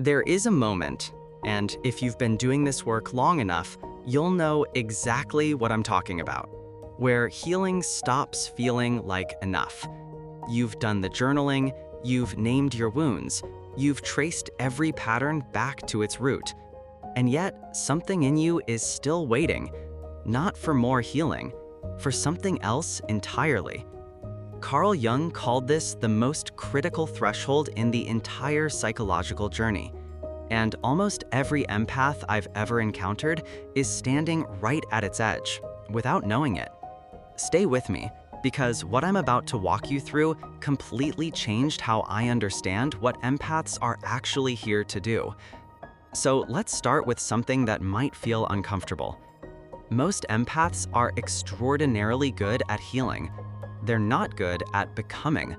There is a moment, and if you've been doing this work long enough, you'll know exactly what I'm talking about, where healing stops feeling like enough. You've done the journaling, you've named your wounds, you've traced every pattern back to its root, and yet something in you is still waiting, not for more healing, for something else entirely. Carl Jung called this the most critical threshold in the entire psychological journey. And almost every empath I've ever encountered is standing right at its edge, without knowing it. Stay with me, because what I'm about to walk you through completely changed how I understand what empaths are actually here to do. So let's start with something that might feel uncomfortable. Most empaths are extraordinarily good at healing. They're not good at becoming.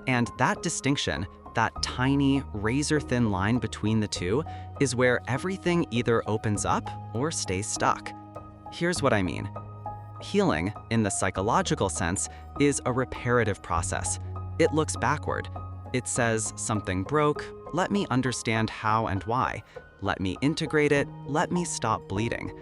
And that distinction, that tiny, razor-thin line between the two, is where everything either opens up or stays stuck. Here's what I mean. Healing, in the psychological sense, is a reparative process. It looks backward. It says something broke, let me understand how and why. Let me integrate it, let me stop bleeding.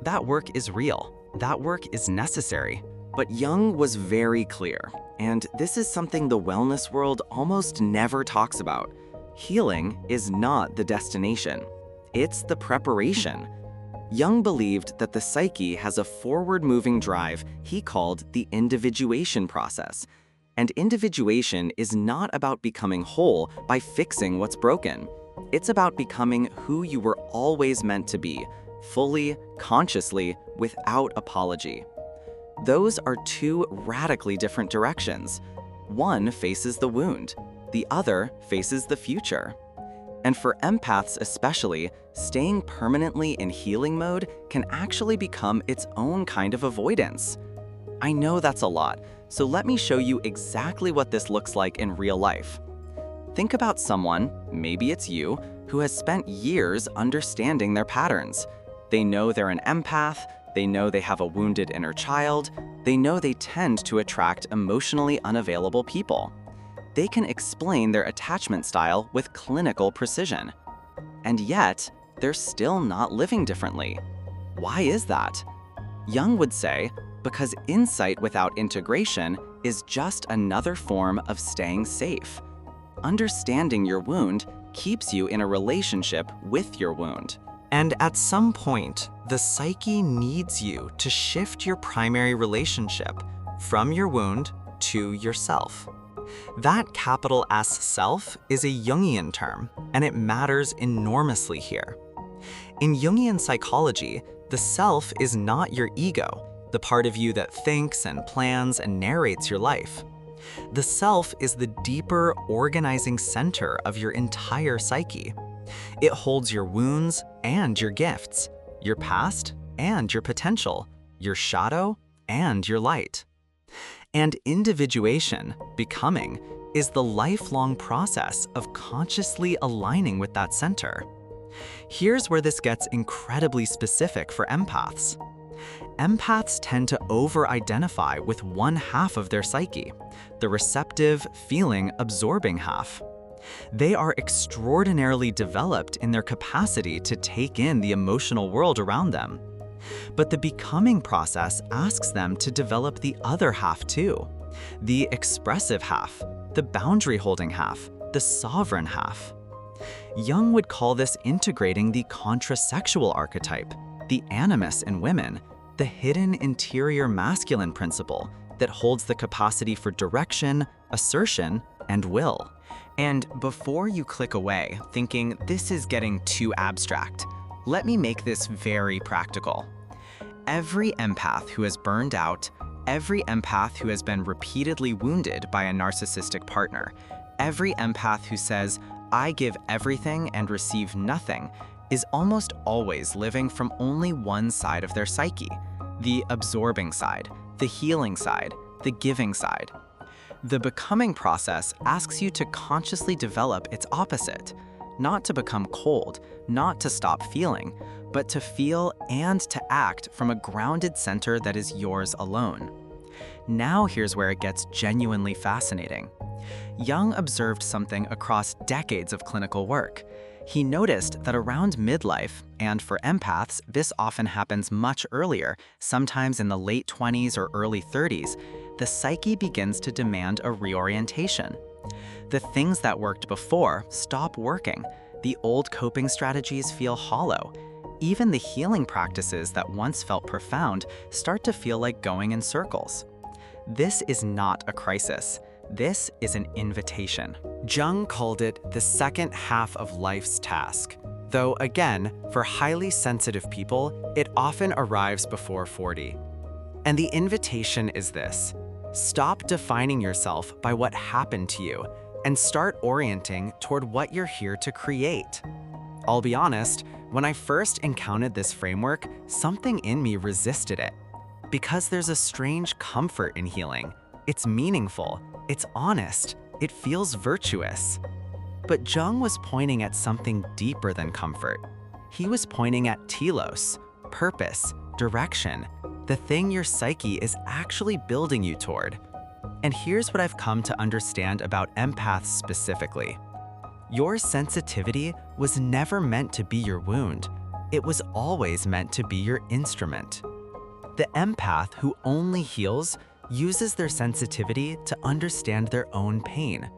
That work is real. That work is necessary. But Jung was very clear, and this is something the wellness world almost never talks about. Healing is not the destination. It's the preparation. Jung believed that the psyche has a forward-moving drive he called the individuation process. And individuation is not about becoming whole by fixing what's broken. It's about becoming who you were always meant to be, fully, consciously, without apology. Those are two radically different directions. One faces the wound, the other faces the future. And for empaths especially, staying permanently in healing mode can actually become its own kind of avoidance. I know that's a lot, so let me show you exactly what this looks like in real life. Think about someone, maybe it's you, who has spent years understanding their patterns. They know they're an empath, they know they have a wounded inner child, they know they tend to attract emotionally unavailable people. They can explain their attachment style with clinical precision. And yet, they're still not living differently. Why is that? Jung would say, because insight without integration is just another form of staying safe. Understanding your wound keeps you in a relationship with your wound. And at some point, the psyche needs you to shift your primary relationship from your wound to yourself. That capital S self is a Jungian term, and it matters enormously here. In Jungian psychology, the self is not your ego, the part of you that thinks and plans and narrates your life. The self is the deeper, organizing center of your entire psyche. It holds your wounds and your gifts, your past and your potential, your shadow and your light. And individuation, becoming, is the lifelong process of consciously aligning with that center. Here's where this gets incredibly specific for empaths. Empaths tend to over-identify with one half of their psyche, the receptive, feeling, absorbing half. They are extraordinarily developed in their capacity to take in the emotional world around them. But the becoming process asks them to develop the other half too, the expressive half, the boundary-holding half, the sovereign half. Jung would call this integrating the contrasexual archetype, the animus in women, the hidden interior masculine principle that holds the capacity for direction, assertion, and will. And before you click away thinking this is getting too abstract, let me make this very practical. Every empath who has burned out, every empath who has been repeatedly wounded by a narcissistic partner, every empath who says, "I give everything and receive nothing," is almost always living from only one side of their psyche, the absorbing side, the healing side, the giving side. The becoming process asks you to consciously develop its opposite, not to become cold, not to stop feeling, but to feel and to act from a grounded center that is yours alone. Now here's where it gets genuinely fascinating. Jung observed something across decades of clinical work. He noticed that around midlife, and for empaths, this often happens much earlier, sometimes in the late 20s or early 30s, the psyche begins to demand a reorientation. The things that worked before stop working. The old coping strategies feel hollow. Even the healing practices that once felt profound start to feel like going in circles. This is not a crisis. This is an invitation. Jung called it the second half of life's task, though again, for highly sensitive people, it often arrives before 40. And the invitation is this: stop defining yourself by what happened to you and start orienting toward what you're here to create. I'll be honest, when I first encountered this framework, something in me resisted it. Because there's a strange comfort in healing. It's meaningful, it's honest, it feels virtuous. But Jung was pointing at something deeper than comfort. He was pointing at telos, purpose, direction, the thing your psyche is actually building you toward. And here's what I've come to understand about empaths specifically. Your sensitivity was never meant to be your wound. It was always meant to be your instrument. The empath who only heals uses their sensitivity to understand their own pain.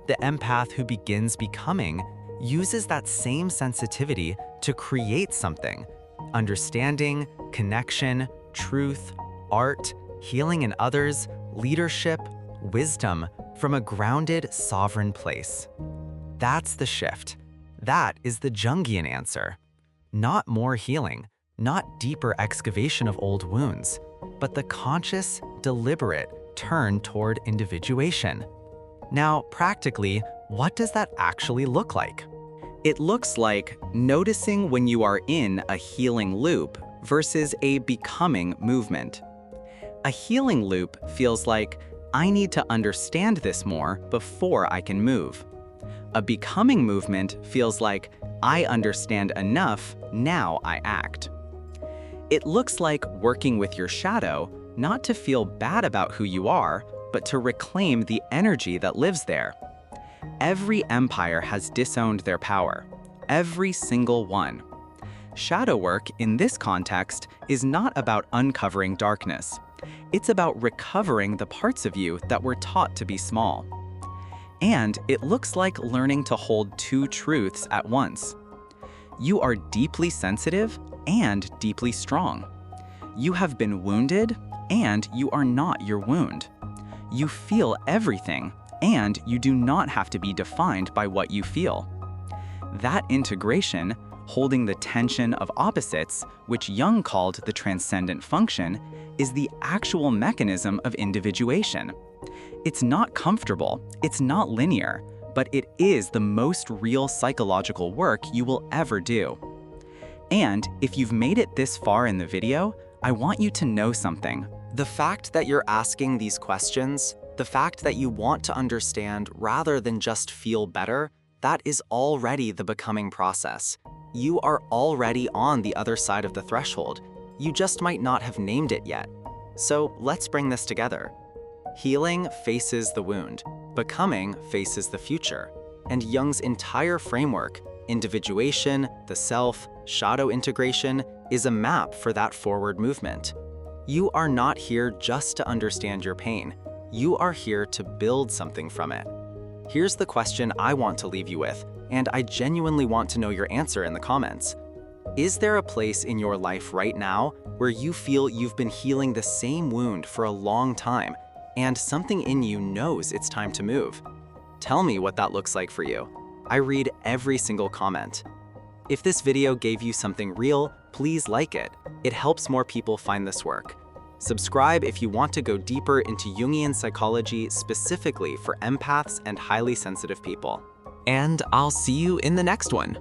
The empath who begins becoming uses that same sensitivity to create something: understanding, connection, truth, art, healing in others, leadership, wisdom from a grounded, sovereign place. That's the shift. That is the Jungian answer. Not more healing, not deeper excavation of old wounds, but the conscious, deliberate turn toward individuation. Now, practically, what does that actually look like? It looks like noticing when you are in a healing loop versus a becoming movement. A healing loop feels like, I need to understand this more before I can move. A becoming movement feels like, I understand enough, now I act. It looks like working with your shadow, not to feel bad about who you are, but to reclaim the energy that lives there. Every empire has disowned their power. Every single one. Shadow work in this context is not about uncovering darkness. It's about recovering the parts of you that were taught to be small. And it looks like learning to hold two truths at once. You are deeply sensitive and deeply strong. You have been wounded, and you are not your wound. You feel everything, and you do not have to be defined by what you feel. That integration, holding the tension of opposites, which Jung called the transcendent function, is the actual mechanism of individuation. It's not comfortable, it's not linear, but it is the most real psychological work you will ever do. And if you've made it this far in the video, I want you to know something. The fact that you're asking these questions, the fact that you want to understand rather than just feel better, that is already the becoming process. You are already on the other side of the threshold. You just might not have named it yet. So let's bring this together. Healing faces the wound. Becoming faces the future. And Jung's entire framework, individuation, the self, shadow integration, is a map for that forward movement. You are not here just to understand your pain. You are here to build something from it. Here's the question I want to leave you with, and I genuinely want to know your answer in the comments. Is there a place in your life right now where you feel you've been healing the same wound for a long time, and something in you knows it's time to move? Tell me what that looks like for you. I read every single comment. If this video gave you something real, please like it. It helps more people find this work. Subscribe if you want to go deeper into Jungian psychology specifically for empaths and highly sensitive people. And I'll see you in the next one.